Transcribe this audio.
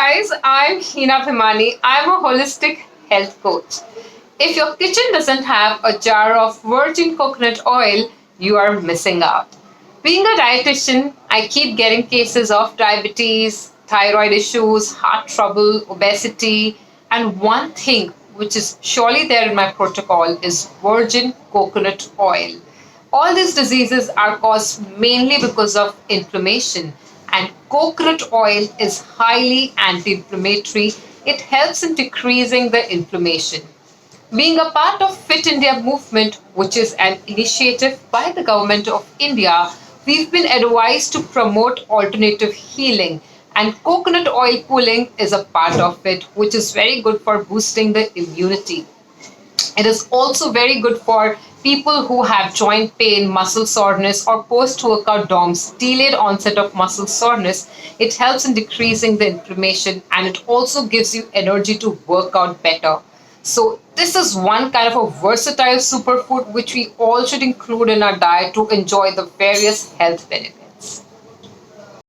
guys, I'm Heena Bhimani. I'm a holistic health coach. If your kitchen doesn't have a jar of virgin coconut oil, you are missing out. Being a dietitian, I keep getting cases of diabetes, thyroid issues, heart trouble, obesity, and one thing which is surely there in my protocol is virgin coconut oil. All these diseases are caused mainly because of inflammation, and coconut oil is highly anti inflammatory. It helps in decreasing the inflammation. Being a part of Fit India movement, which is an initiative by the government of India, we've been advised to promote alternative healing, and coconut oil cooling is a part of it, which is very good for boosting the immunity. It is also very good for people who have joint pain, muscle soreness, or post workout DOMS, delayed onset of muscle soreness. It helps in decreasing the inflammation, and it also gives you energy to work out better. So, this is one kind of a versatile superfood which we all should include in our diet to enjoy the various health benefits.